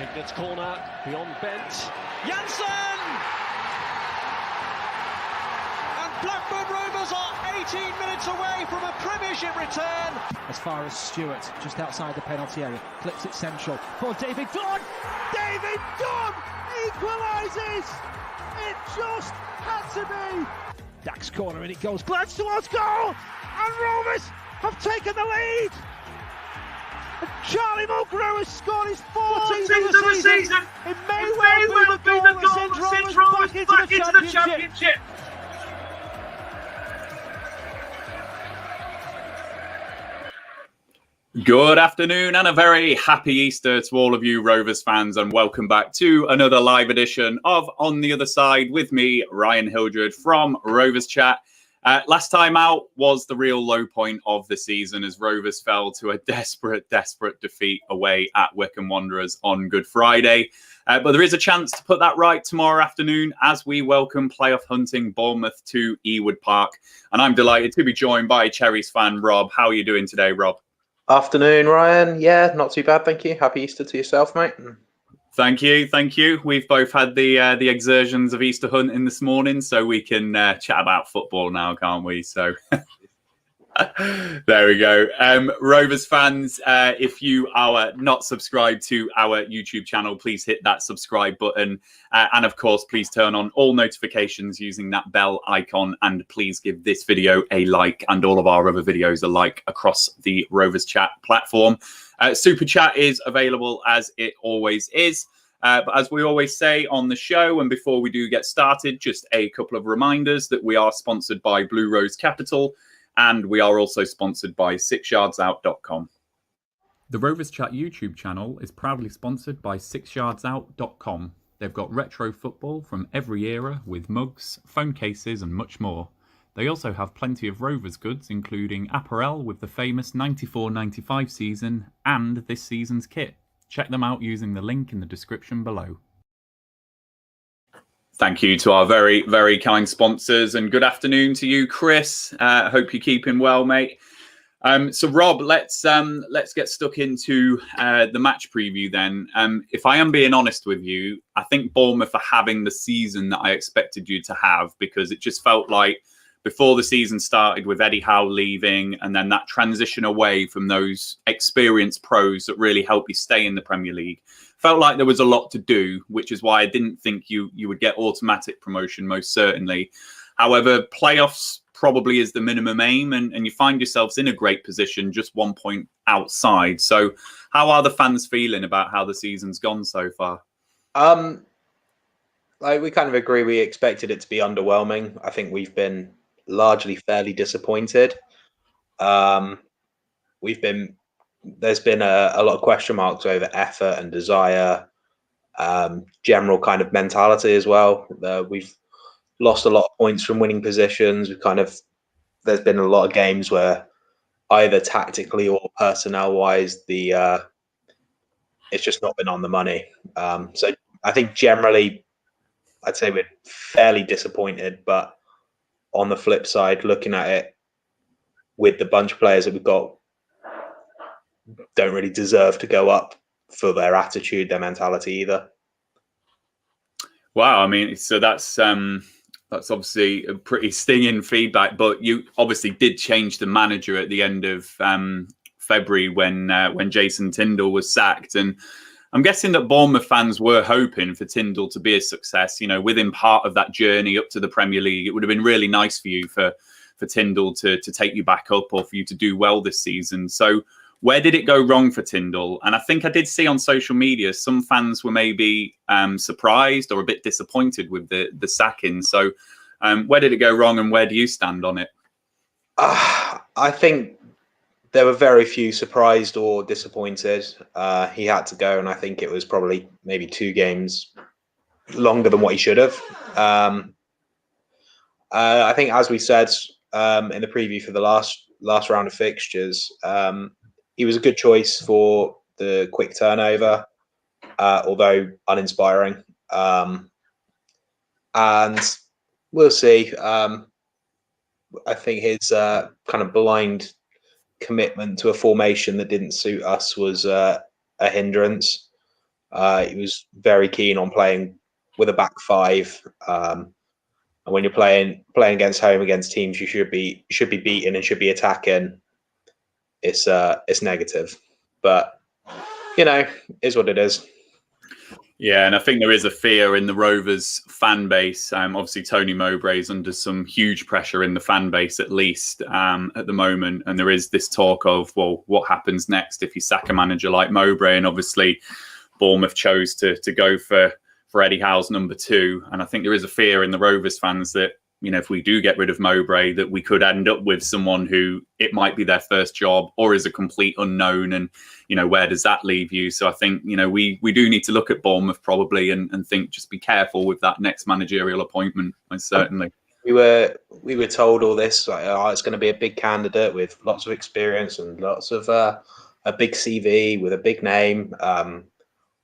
Ignatz corner, beyond Bent. Janssen! And Blackburn Rovers are 18 minutes away from a Premiership return. As far as Stewart, just outside the penalty area, flips it central for David Dunn. David Dunn equalises! It just had to be. Dax corner and it goes. Glance towards goal! And Rovers have taken the lead! And Charlie Mulgrew has scored his 14th of the season. It may well be the goal that sends Rovers back into the championship. Good afternoon and a very happy Easter to all of you Rovers fans, and welcome back to another live edition of On the Other Side with me, Ryan Hildred from Rovers Chat. Last time out was the real low point of the season as Rovers fell to a desperate defeat away at Wycombe Wanderers on Good Friday. But there is a chance to put that right tomorrow afternoon as we welcome playoff hunting Bournemouth to Ewood Park. And I'm delighted to be joined by Cherries fan Rob. How are you doing today, Rob? Afternoon, Ryan. Yeah, not too bad, thank you. Happy Easter to yourself, mate. Thank you. We've both had the exertions of Easter hunting this morning, so we can chat about football now, can't we? So there we go. Rovers fans, if you are not subscribed to our YouTube channel, please hit that subscribe button. And of course, please turn on all notifications using that bell icon. And please give this video a like and all of our other videos a like across the Rovers Chat platform. Super Chat is available as it always is. But as we always say on the show, and before we do get started, just a couple of reminders that we are sponsored by Blue Rose Capital. And we are also sponsored by 6yardsout.com. The Rovers Chat YouTube channel is proudly sponsored by 6yardsout.com. They've got retro football from every era with mugs, phone cases and much more. They also have plenty of Rovers goods, including apparel with the famous 94-95 season and this season's kit. Check them out using the link in the description below. Thank you to our very, very kind sponsors, and good afternoon to you, Chris. Hope you're keeping well, mate. So, Rob, let's get stuck into the match preview then. If I am being honest with you, I think Bournemouth are having the season that I expected you to have, because it just felt like before the season started with Eddie Howe leaving and then that transition away from those experienced pros that really help you stay in the Premier League, felt like there was a lot to do, which is why I didn't think you would get automatic promotion, most certainly. However, playoffs probably is the minimum aim, and you find yourselves in a great position, just 1 point outside. So how are the fans feeling about how the season's gone so far? We kind of agree. We expected it to be underwhelming. I think we've been largely fairly disappointed. There's been a lot of question marks over effort and desire, general kind of mentality as well. We've lost a lot of points from winning positions. There's been a lot of games where either tactically or personnel wise, it's just not been on the money. So I think generally, I'd say we're fairly disappointed, but on the flip side, looking at it with the bunch of players that we've got, don't really deserve to go up for their attitude, their mentality either. Wow, I mean, so that's obviously a pretty stinging feedback. But you obviously did change the manager at the end of February when Jason Tindall was sacked, and I'm guessing that Bournemouth fans were hoping for Tindall to be a success. You know, within part of that journey up to the Premier League, it would have been really nice for you for Tindall to take you back up, or for you to do well this season. So where did it go wrong for Tindall? And I think I did see on social media some fans were maybe surprised or a bit disappointed with the sacking. So where did it go wrong, and where do you stand on it? I think there were very few surprised or disappointed. He had to go, and I think it was probably maybe 2 games longer than what he should have. I think, as we said in the preview for the last round of fixtures, he was a good choice for the quick turnover, although uninspiring. And we'll see. I think his kind of blind commitment to a formation that didn't suit us was a hindrance. He was very keen on playing with a back five. And when you're playing against home against teams you should be beating and should be attacking, it's negative. But is what it is. Yeah, and I think there is a fear in the Rovers fan base. Obviously, Tony Mowbray's under some huge pressure in the fan base, at least at the moment. And there is this talk of, well, what happens next if you sack a manager like Mowbray? And obviously, Bournemouth chose to go for Eddie Howe's number 2. And I think there is a fear in the Rovers fans that, if we do get rid of Mowbray, that we could end up with someone who it might be their first job or is a complete unknown. And, where does that leave you? So I think, we do need to look at Bournemouth probably and think, just be careful with that next managerial appointment, most certainly. We were told all this, like, it's going to be a big candidate with lots of experience and lots of a big CV with a big name.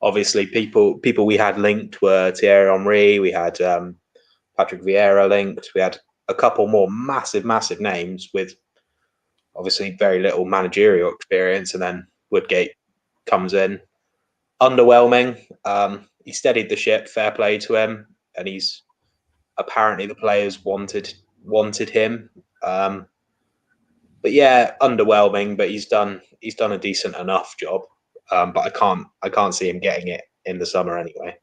Obviously, people we had linked were Thierry Henry. We had Patrick Vieira linked. We had a couple more massive names with obviously very little managerial experience. And then Woodgate comes in. Underwhelming. He steadied the ship, fair play to him. And he's apparently the players wanted him. But yeah, underwhelming, but he's done a decent enough job. But I can't see him getting it in the summer anyway.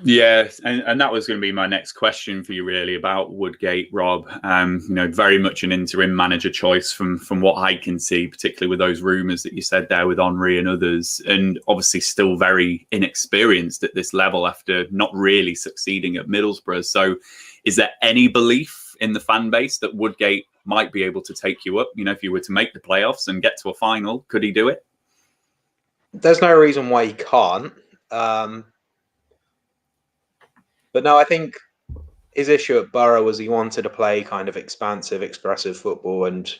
Yeah, and that was going to be my next question for you, really, about Woodgate, Rob. Very much an interim manager choice from what I can see, particularly with those rumours that you said there with Henry and others, and obviously still very inexperienced at this level after not really succeeding at Middlesbrough. So is there any belief in the fan base that Woodgate might be able to take you up? If you were to make the playoffs and get to a final, could he do it? There's no reason why he can't. But no, I think his issue at Borough was he wanted to play kind of expansive, expressive football and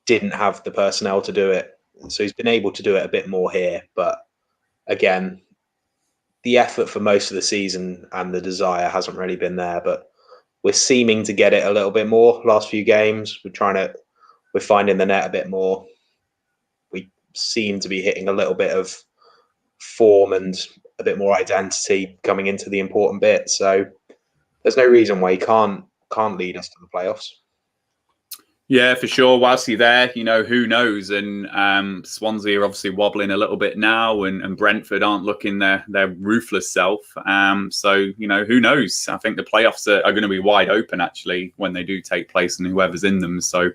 didn't have the personnel to do it. So he's been able to do it a bit more here. But again, the effort for most of the season and the desire hasn't really been there. But we're seeming to get it a little bit more last few games. We're finding the net a bit more. We seem to be hitting a little bit of form and a bit more identity coming into the important bit. So there's no reason why he can't lead us to the playoffs. Yeah, for sure. Whilst he's there, who knows? And Swansea are obviously wobbling a little bit now, and Brentford aren't looking their ruthless self. So, who knows? I think the playoffs are going to be wide open, actually, when they do take place and whoever's in them. So,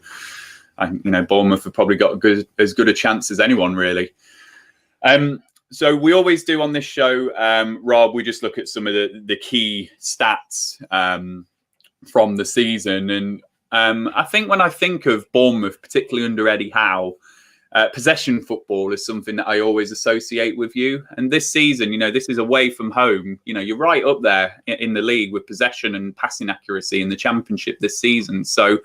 Bournemouth have probably got as good a chance as anyone, really. So we always do on this show, Rob, we just look at some of the key stats from the season. And I think when I think of Bournemouth, particularly under Eddie Howe, possession football is something that I always associate with you. And this season, this is away from home. You're right up there in the league with possession and passing accuracy in the Championship this season. So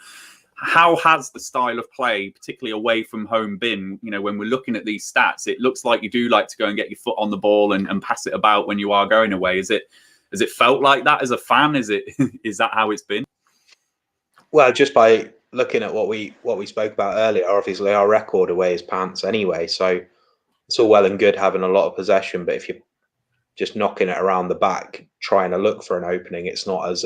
how has the style of play, particularly away from home, been? When we're looking at these stats, it looks like you do like to go and get your foot on the ball and pass it about when you are going away. Has it felt like that as a fan? Is that how it's been? Well, just by looking at what we spoke about earlier, obviously our record away is pants anyway. So it's all well and good having a lot of possession, but if you're just knocking it around the back, trying to look for an opening, it's not as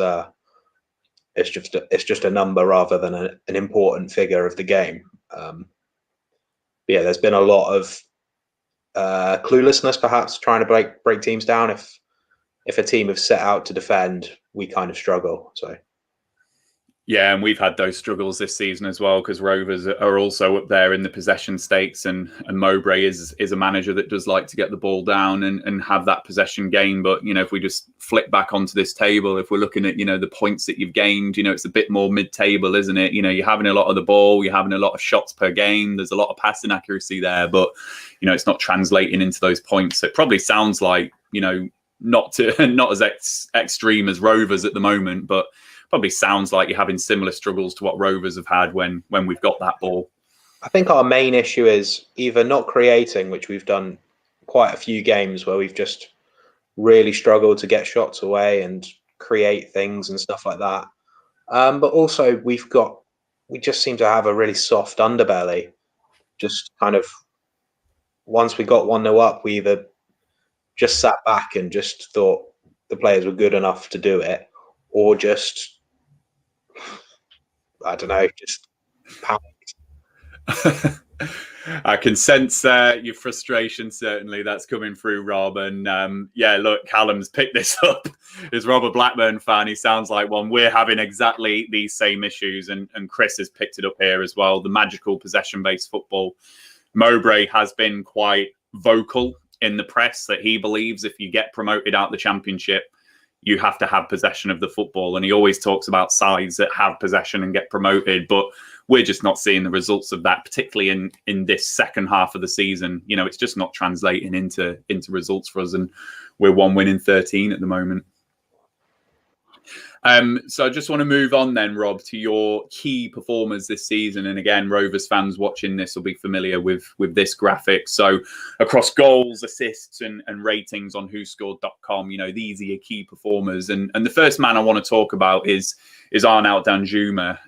it's just a number rather than an important figure of the game. Yeah, there's been a lot of cluelessness, perhaps, trying to break teams down. If a team have set out to defend, we kind of struggle. So. Yeah, and we've had those struggles this season as well, because Rovers are also up there in the possession stakes, and Mowbray is a manager that does like to get the ball down and have that possession gain. But, if we just flick back onto this table, if we're looking at, the points that you've gained, it's a bit more mid-table, isn't it? You're having a lot of the ball, you're having a lot of shots per game, there's a lot of passing accuracy there, but, it's not translating into those points. So it probably sounds like, not as extreme as Rovers at the moment, but probably sounds like you're having similar struggles to what Rovers have had when we've got that ball. I think our main issue is either not creating, which we've done quite a few games where we've just really struggled to get shots away and create things and stuff like that. But also we just seem to have a really soft underbelly. Just kind of once we got 1-0 up, we either just sat back and just thought the players were good enough to do it, or just, I don't know, just panicked. I can sense your frustration. Certainly, that's coming through, Rob. And yeah, look, Callum's picked this up. As Rob, a Blackburn fan, he sounds like one. We're having exactly these same issues, and Chris has picked it up here as well. The magical possession-based football. Mowbray has been quite vocal in the press that he believes if you get promoted out the Championship, you have to have possession of the football. And he always talks about sides that have possession and get promoted, but we're just not seeing the results of that, particularly in this second half of the season. You know, it's just not translating into results for us, and we're 1 win in 13 at the moment. So I just want to move on then, Rob, to your key performers this season. And again, Rovers fans watching this will be familiar with this graphic. So across goals, assists and ratings on whoscored.com, you know, these are your key performers. And the first man I want to talk about is Arnaud Danjuma.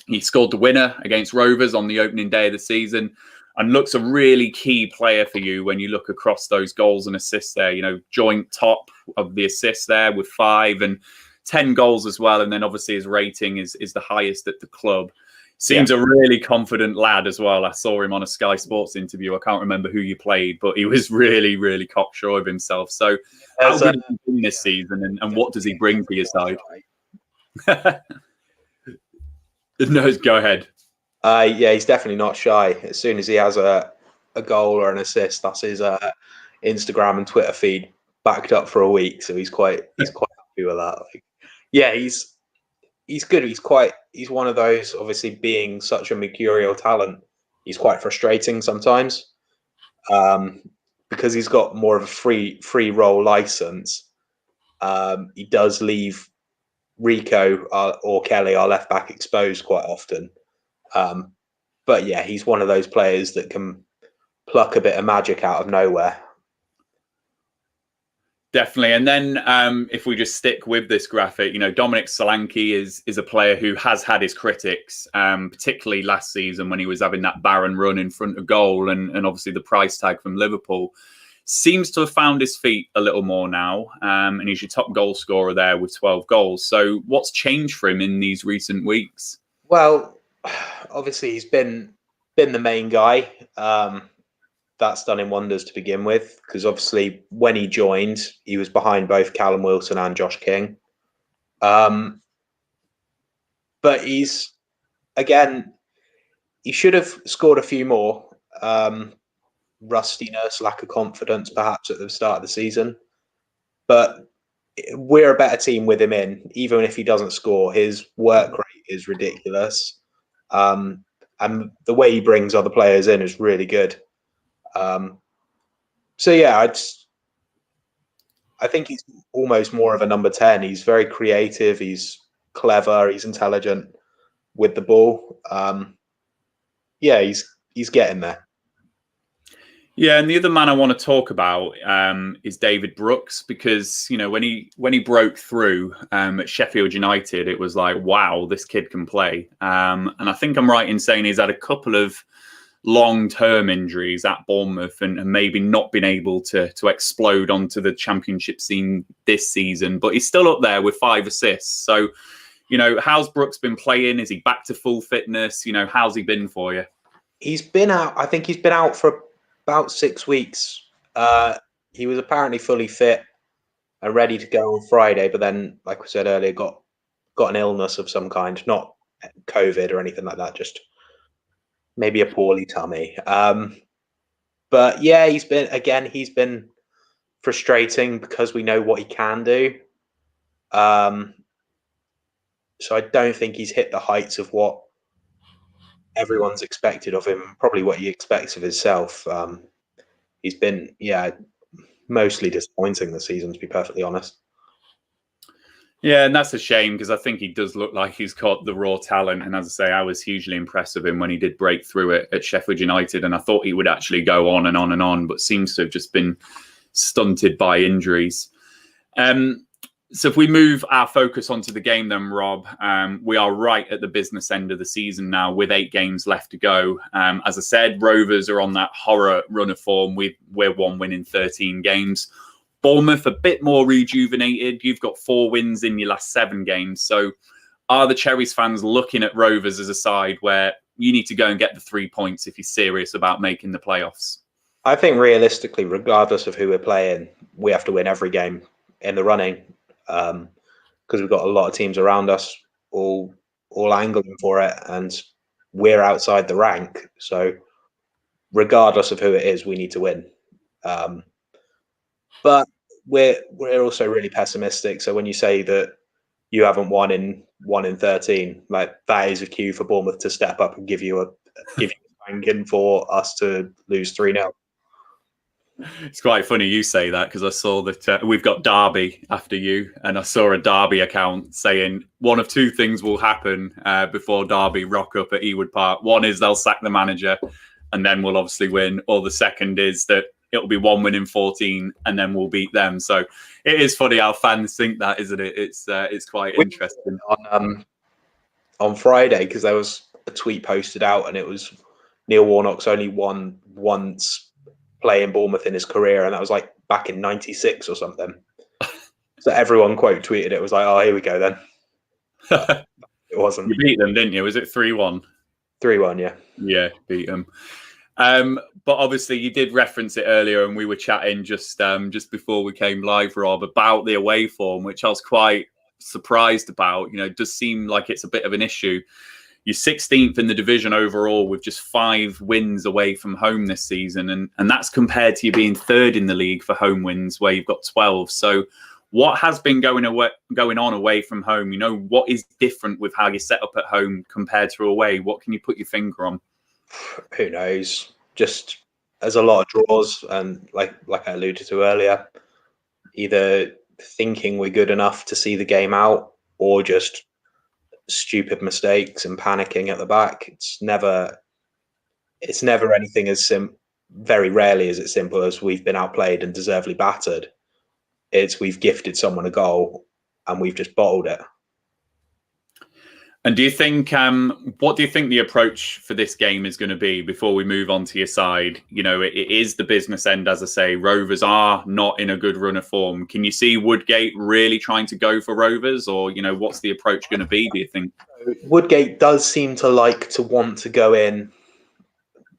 He scored the winner against Rovers on the opening day of the season and looks a really key player for you when you look across those goals and assists there. You know, joint top of the assists there with 5 and 10 goals as well. And then obviously his rating is the highest at the club. Seems a really confident lad as well. I saw him on a Sky Sports interview. I can't remember who you played, but he was really, really cocksure of himself. So how good has he been this season, and what does he bring to your side? No, go ahead. Yeah, he's definitely not shy. As soon as he has a goal or an assist, that's his Instagram and Twitter feed backed up for a week. So he's quite happy with that. Like, yeah, he's good. He's one of those. Obviously, being such a mercurial talent, he's quite frustrating sometimes because he's got more of a free role license. He does leave Rico or Kelly, our left back, exposed quite often. But yeah, he's one of those players that can pluck a bit of magic out of nowhere. Definitely. And then if we just stick with this graphic, you know, Dominic Solanke is a player who has had his critics, particularly last season when he was having that barren run in front of goal and obviously the price tag from Liverpool. Seems to have found his feet a little more now, and he's your top goal scorer there with 12 goals. So what's changed for him in these recent weeks? Well, obviously he's been the main guy. That's done him wonders to begin with, because obviously when he joined, he was behind both Callum Wilson and Josh King. But he should have scored a few more. Rustiness, lack of confidence, perhaps at the start of the season. But we're a better team with him in. Even if he doesn't score, his work rate is ridiculous. And the way he brings other players in is really good. So yeah, I think he's almost more of a number 10. He's very creative. He's clever. He's intelligent with the ball. Yeah, he's getting there. Yeah, and the other man I want to talk about is David Brooks, because you know when he broke through at Sheffield United, it was like, wow, this kid can play. And I think I'm right in saying he's had a couple of long-term injuries at Bournemouth and maybe not been able to explode onto the Championship scene this season, but he's still up there with 5 assists. So, you know, how's Brooks been playing? Is he back to full fitness? You know, how's he been for you? He's been out. I think he's been out for about 6 weeks. He was apparently fully fit and ready to go on Friday, but then, like we said earlier, got an illness of some kind, not COVID or anything like that, just maybe a poorly tummy. But yeah, he's been frustrating because we know what he can do. So I don't think he's hit the heights of what everyone's expected of him, probably what he expects of himself. He's been, mostly disappointing this season, to be perfectly honest. Yeah, and that's a shame because I think he does look like he's got the raw talent. And as I say, I was hugely impressed with him when he did break through it at Sheffield United. And I thought he would actually go on and on and on, but seems to have just been stunted by injuries. So if we move our focus onto the game then, Rob, we are right at the business end of the season now with 8 games left to go. As I said, Rovers are on that horror run of form. We're 1 win in 13 games. Bournemouth a bit more rejuvenated. You've got 4 wins in your last 7 games. So are the Cherries fans looking at Rovers as a side where you need to go and get the 3 points if you're serious about making the playoffs? I think realistically, regardless of who we're playing, we have to win every game in the running. Because we've got a lot of teams around us all angling for it, and we're outside the rank. So regardless of who it is, we need to win. But we're also really pessimistic. So when you say that you haven't won in 13, like that is a cue for Bournemouth to step up and give you a spanking for us to lose 3-0. It's quite funny you say that, because I saw that we've got Derby after you, and I saw a Derby account saying one of 2 things will happen before Derby rock up at Ewood Park. One is they'll sack the manager and then we'll obviously win, or the second is that it'll be 1 win in 14 and then we'll beat them. So it is funny how fans think that, isn't it? It's quite interesting. On Friday, because there was a tweet posted out and it was Neil Warnock's only won once playing Bournemouth in his career, and that was like back in '96 or something. So everyone quote tweeted it. It was like, oh, here we go then. It wasn't. You beat them, didn't you? Was it 3-1? 3-1, yeah. Yeah, beat them. But obviously you did reference it earlier, and we were chatting just before we came live, Rob, about the away form, which I was quite surprised about. You know, it does seem like it's a bit of an issue. You're 16th in the division overall with just 5 wins away from home this season. And that's compared to you being 3rd in the league for home wins, where you've got 12. So what has been going on away from home? You know, what is different with how you set up at home compared to away? What can you put your finger on? Who knows? Just there's a lot of draws, and like I alluded to earlier, either thinking we're good enough to see the game out, or just stupid mistakes and panicking at the back. It's never anything as very rarely is it simple as we've been outplayed and deservedly battered. It's we've gifted someone a goal and we've just bottled it. And do you think, what do you think the approach for this game is going to be before we move on to your side? You know, it is the business end, as I say. Rovers are not in a good run of form. Can you see Woodgate really trying to go for Rovers, or, you know, what's the approach going to be, do you think? Woodgate does seem to like to want to go in,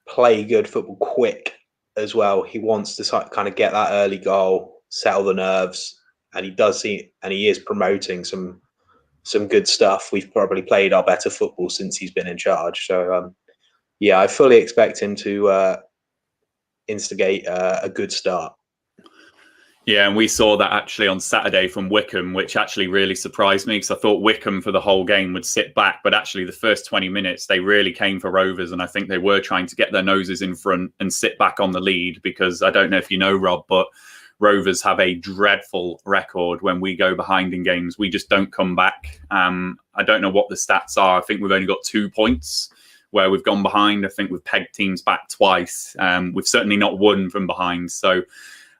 play good football quick as well. He wants to kind of get that early goal, settle the nerves, and he is promoting some good stuff. We've probably played our better football since he's been in charge. So, yeah, I fully expect him to instigate a good start. Yeah, and we saw that actually on Saturday from Wycombe, which actually really surprised me, because I thought Wycombe for the whole game would sit back. But actually the first 20 minutes, they really came for Rovers. And I think they were trying to get their noses in front and sit back on the lead, because I don't know if you know, Rob, but Rovers have a dreadful record when we go behind in games. We just don't come back. I don't know what the stats are. I think we've only got 2 points where we've gone behind. I think we've pegged teams back twice. We've certainly not won from behind. So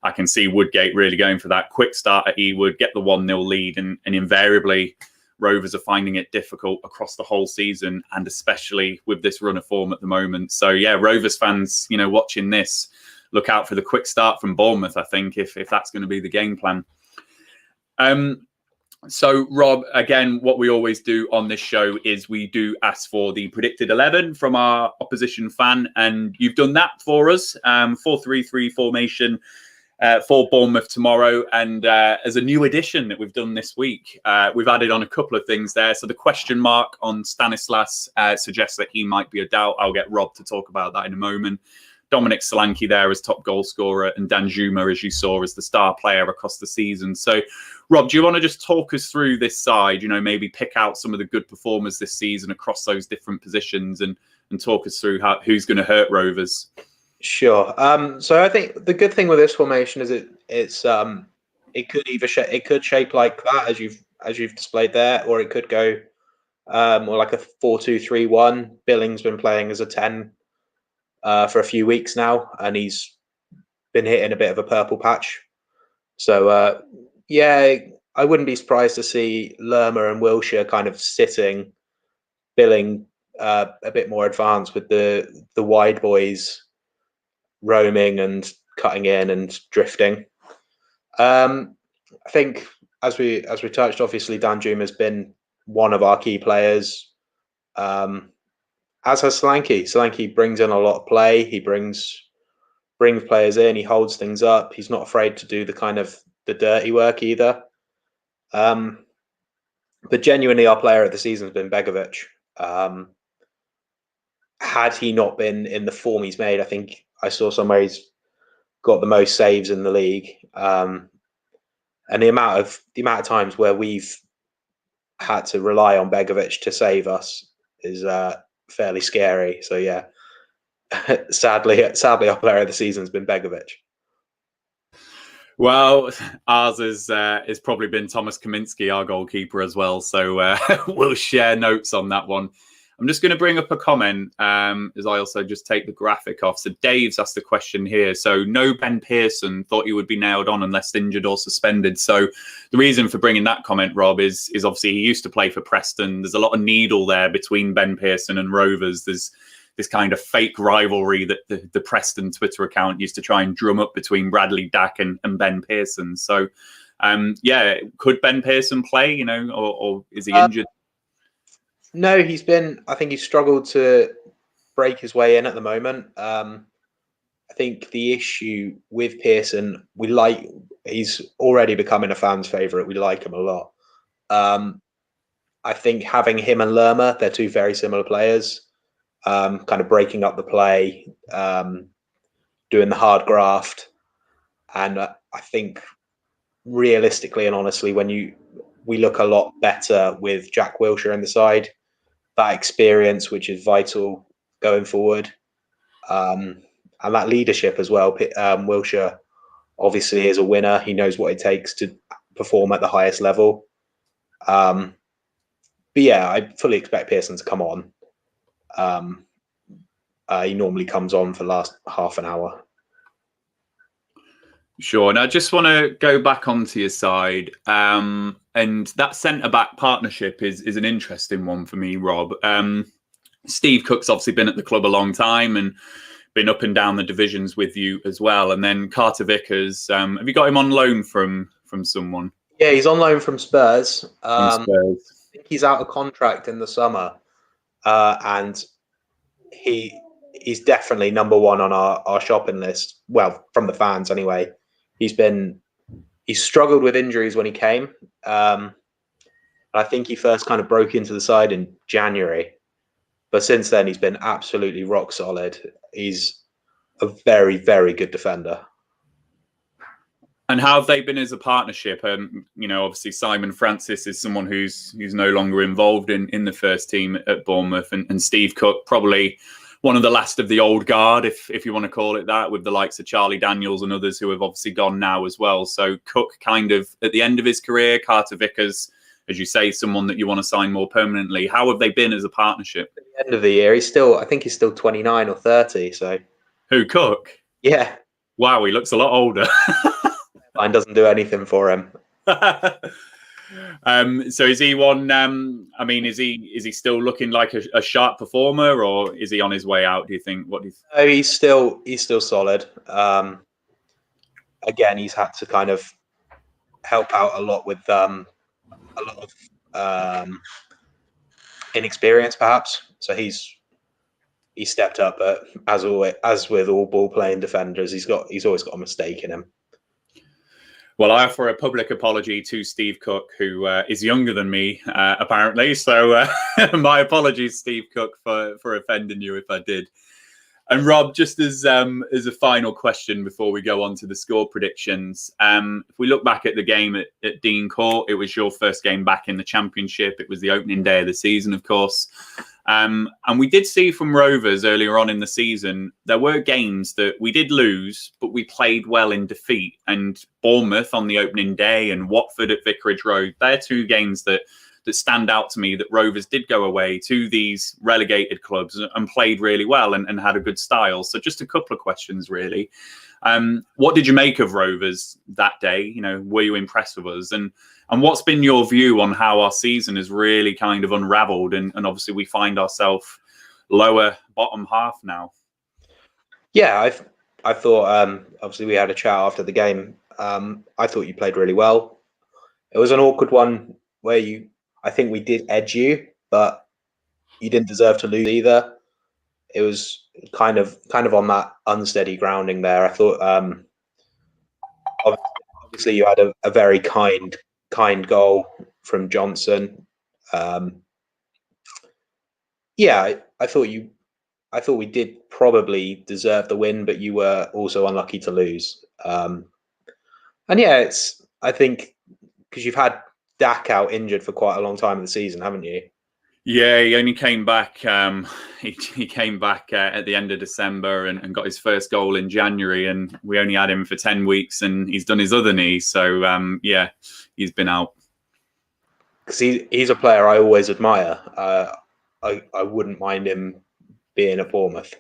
I can see Woodgate really going for that quick start at Ewood, get the 1-0 lead, and invariably Rovers are finding it difficult across the whole season, and especially with this run of form at the moment. So yeah, Rovers fans, you know, watching this, look out for the quick start from Bournemouth, I think, if that's going to be the game plan. So, Rob, again, what we always do on this show is we do ask for the predicted 11 from our opposition fan, and you've done that for us. 4-3-3 formation for Bournemouth tomorrow. And as a new addition that we've done this week, we've added on a couple of things there. So the question mark on Stanislas suggests that he might be a doubt. I'll get Rob to talk about that in a moment. Dominic Solanke there as top goal scorer, and Danjuma, as you saw, as the star player across the season. So, Rob, do you want to just talk us through this side, you know, maybe pick out some of the good performers this season across those different positions, and talk us through who's going to hurt Rovers? Sure. So I think the good thing with this formation is it could either it could shape like that as you've displayed there, or it could go more like a 4-2-3-1. Billing's been playing as a 10 for a few weeks now, and he's been hitting a bit of a purple patch. So yeah, I wouldn't be surprised to see Lerma and Wilshere kind of sitting, billing a bit more advanced with the wide boys roaming and cutting in and drifting. I think as we touched, obviously Danjuma has been one of our key players. As has Solanke. Solanke brings in a lot of play. He brings players in. He holds things up. He's not afraid to do the kind of the dirty work either. But genuinely, our player of the season has been Begovic. Had he not been in the form he's made, I think I saw somewhere he's got the most saves in the league. And the amount of times where we've had to rely on Begovic to save us is fairly scary. So yeah, sadly, our player of the season has been Begovic. Well, ours is probably been Thomas Kaminski, our goalkeeper as well. So we'll share notes on that one. I'm just going to bring up a comment as I also just take the graphic off. So Dave's asked a question here. So no Ben Pearson, thought he would be nailed on unless injured or suspended. So the reason for bringing that comment, Rob, is obviously he used to play for Preston. There's a lot of needle there between Ben Pearson and Rovers. There's this kind of fake rivalry that the Preston Twitter account used to try and drum up between Bradley Dack and Ben Pearson. So, yeah, could Ben Pearson play, or is he injured? No, I think he's struggled to break his way in at the moment. I think the issue with Pearson, he's already becoming a fan's favourite. We like him a lot. I think having him and Lerma, they're two very similar players. Kind of breaking up the play, doing the hard graft. And I think realistically and honestly, we look a lot better with Jack Wilshere in the side. That experience, which is vital going forward. And that leadership as well. Wilshere obviously is a winner. He knows what it takes to perform at the highest level. But yeah, I fully expect Pearson to come on. He normally comes on for the last half an hour. Sure. And I just want to go back onto your side. And that centre-back partnership is an interesting one for me, Rob. Steve Cook's obviously been at the club a long time and been up and down the divisions with you as well. And then Carter Vickers, have you got him on loan from someone? Yeah, he's on loan from Spurs. I think he's out of contract in the summer. And he's definitely number one on our shopping list. Well, from the fans anyway. He's struggled with injuries when he came. I think he first kind of broke into the side in January. But since then, he's been absolutely rock solid. He's a very, very good defender. And how have they been as a partnership? Obviously Simon Francis is someone who's no longer involved in the first team at Bournemouth, and Steve Cook, probably one of the last of the old guard, if you want to call it that, with the likes of Charlie Daniels and others who have obviously gone now as well. So Cook kind of at the end of his career, Carter Vickers, as you say, someone that you want to sign more permanently. How have they been as a partnership? At the end of the year, I think he's still 29 or 30. So who, Cook? Yeah. Wow, he looks a lot older. Mine doesn't do anything for him. So is he one? Is he still looking like a sharp performer, or is he on his way out? Do you think? What do you think? No, he's still solid. Again, he's had to kind of help out a lot with a lot of inexperience, perhaps. So he's stepped up, but as with all ball playing defenders, he's always got a mistake in him. Well, I offer a public apology to Steve Cook, who is younger than me, apparently. So my apologies, Steve Cook, for offending you if I did. And Rob, just as a final question before we go on to the score predictions, if we look back at the game at Dean Court, it was your first game back in the Championship. It was the opening day of the season, of course. And we did see from Rovers earlier on in the season, there were games that we did lose, but we played well in defeat. And Bournemouth on the opening day and Watford at Vicarage Road, they're two games that stand out to me that Rovers did go away to these relegated clubs and played really well and had a good style. So just a couple of questions, really. What did you make of Rovers that day? You know, were you impressed with us? And what's been your view on how our season has really kind of unravelled? And obviously we find ourselves lower bottom half now. Yeah, I thought, obviously we had a chat after the game. I thought you played really well. It was an awkward one where I think we did edge you, but you didn't deserve to lose either. It was kind of on that unsteady grounding there. I thought, obviously you had a very kind goal from Johnson. Yeah, I thought we did probably deserve the win, but you were also unlucky to lose. And yeah, I think because you've had Dak out injured for quite a long time in the season, haven't you? Yeah, he only came back. He came back at the end of December and got his first goal in January, and we only had him for 10 weeks, and he's done his other knee. So yeah, he's been out. Because he's a player I always admire. I wouldn't mind him being at Bournemouth,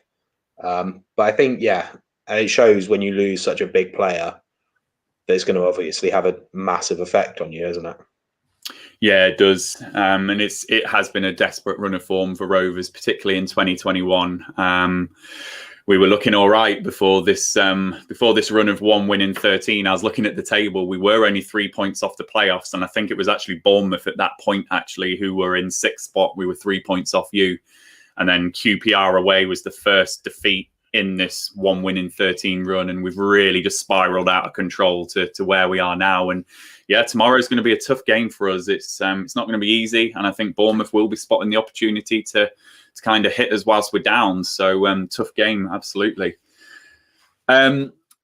but I think and it shows when you lose such a big player that it's going to obviously have a massive effect on you, isn't it? Yeah, it does, and it has been a desperate run of form for Rovers, particularly in 2021. We were looking all right before this run of 1 win in 13. I was looking at the table. We were only 3 points off the playoffs, and I think it was actually Bournemouth at that point actually who were in 6th spot. We were 3 points off you, and then QPR away was the first defeat in this 1 win in 13 run, and we've really just spiraled out of control to where we are now. And yeah, tomorrow is going to be a tough game for us. It's not going to be easy, and I think Bournemouth will be spotting the opportunity to kind of hit us whilst we're down. So tough game, absolutely.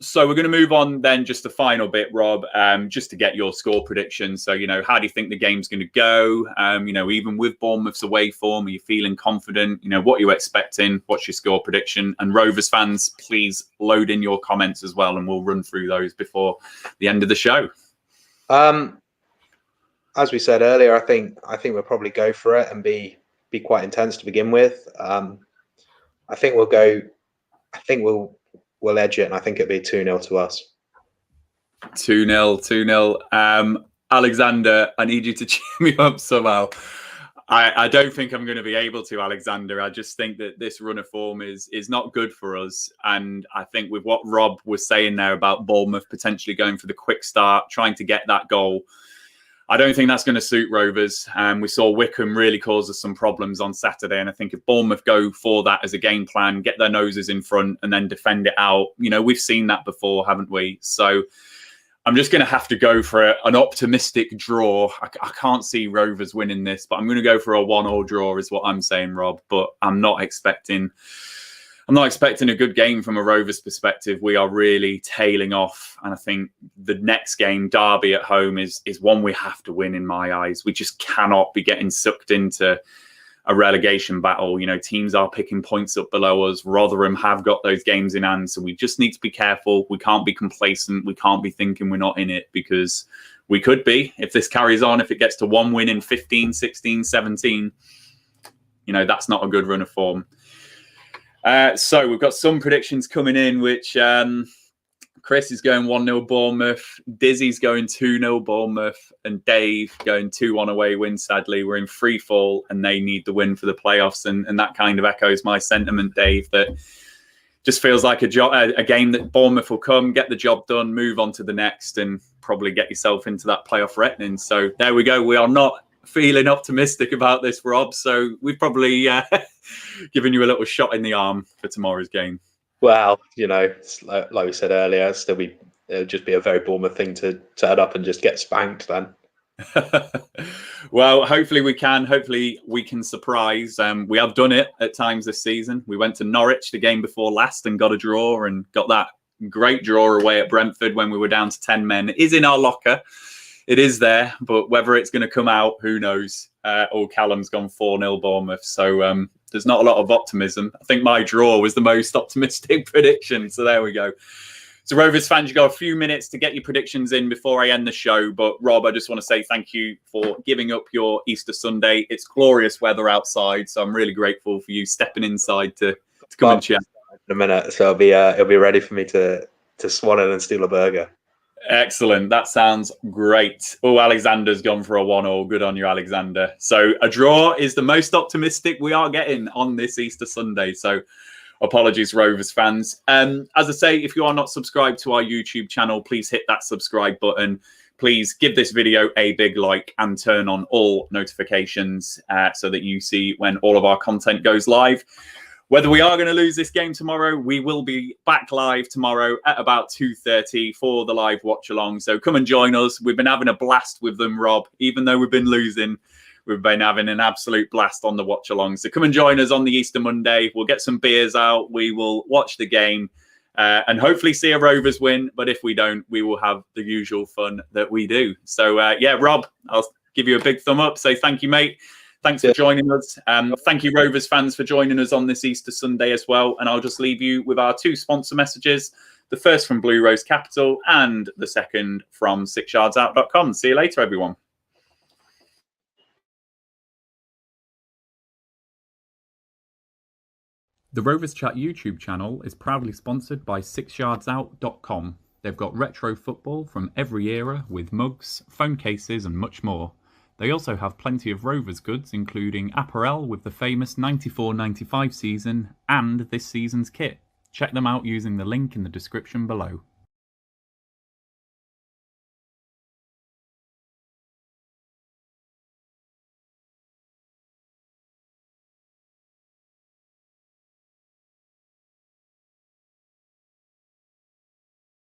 So we're going to move on then, just the final bit, Rob, just to get your score prediction. So, you know, how do you think the game's going to go? You know, even with Bournemouth's away form, are you feeling confident? You know, what are you expecting? What's your score prediction? And Rovers fans, please load in your comments as well, and we'll run through those before the end of the show. As we said earlier, I think we'll probably go for it and be quite intense to begin with. I think we'll edge it, and I think it'll be 2-0 to us. 2-0. Alexander, I need you to cheer me up somehow. I don't think I'm going to be able to, Alexander. I just think that this run of form is not good for us. And I think with what Rob was saying there about Bournemouth potentially going for the quick start, trying to get that goal, I don't think that's going to suit Rovers. We saw Wickham really cause us some problems on Saturday. And I think if Bournemouth go for that as a game plan, get their noses in front and then defend it out, you know, we've seen that before, haven't we? So I'm just going to have to go for an optimistic draw. I can't see Rovers winning this, but I'm going to go for a 1-1 draw is what I'm saying, Rob. But I'm not expecting a good game from a Rovers perspective. We are really tailing off. And I think the next game, Derby at home, is one we have to win in my eyes. We just cannot be getting sucked into a relegation battle. You know, teams are picking points up below us. Rotherham have got those games in hand. So we just need to be careful. We can't be complacent. We can't be thinking we're not in it, because we could be if this carries on. If it gets to 1 win in 15, 16, 17, you know, that's not a good run of form. So we've got some predictions coming in, which Chris is going 1-0 Bournemouth, Dizzy's going 2-0 Bournemouth, and Dave going 2-1 away win. Sadly, we're in free fall and they need the win for the playoffs. And that kind of echoes my sentiment, Dave, that just feels like a game that Bournemouth will come, get the job done, move on to the next, and probably get yourself into that playoff reckoning. So there we go. We are not feeling optimistic about this, Rob. So we've probably given you a little shot in the arm for tomorrow's game. Well, you know, like we said earlier, it'll just be a very Bournemouth thing to turn up and just get spanked then. Well, hopefully we can. Hopefully we can surprise. We have done it at times this season. We went to Norwich the game before last and got a draw, and got that great draw away at Brentford when we were down to 10 men. It is in our locker. It is there, but whether it's going to come out, who knows? Callum's gone 4-0 Bournemouth. So there's not a lot of optimism. I think my draw was the most optimistic prediction. So there we go. So Rovers fans, you got a few minutes to get your predictions in before I end the show. But Rob, I just want to say thank you for giving up your Easter Sunday. It's glorious weather outside, so I'm really grateful for you stepping inside to come and chat. In a minute, so it'll be ready for me to swan it and steal a burger. Excellent. That sounds great. Oh, Alexander's gone for a 1-1. Good on you, Alexander. So a draw is the most optimistic we are getting on this Easter Sunday. So apologies, Rovers fans. As I say, if you are not subscribed to our YouTube channel, please hit that subscribe button. Please give this video a big like and turn on all notifications so that you see when all of our content goes live. Whether we are going to lose this game tomorrow, we will be back live tomorrow at about 2:30 for the live watch along. So come and join us. We've been having a blast with them, Rob. Even though we've been losing, we've been having an absolute blast on the watch along. So come and join us on the Easter Monday. We'll get some beers out. We will watch the game and hopefully see a Rovers win. But if we don't, we will have the usual fun that we do. So yeah, Rob, I'll give you a big thumb up. Say thank you, mate. Thanks for joining us. Thank you, Rovers fans, for joining us on this Easter Sunday as well. And I'll just leave you with our 2 sponsor messages. The first from Blue Rose Capital and the second from 6yardsout.com. See you later, everyone. The Rovers Chat YouTube channel is proudly sponsored by 6yardsout.com. They've got retro football from every era with mugs, phone cases and much more. They also have plenty of Rovers goods, including apparel with the famous 94-95 season and this season's kit. Check them out using the link in the description below.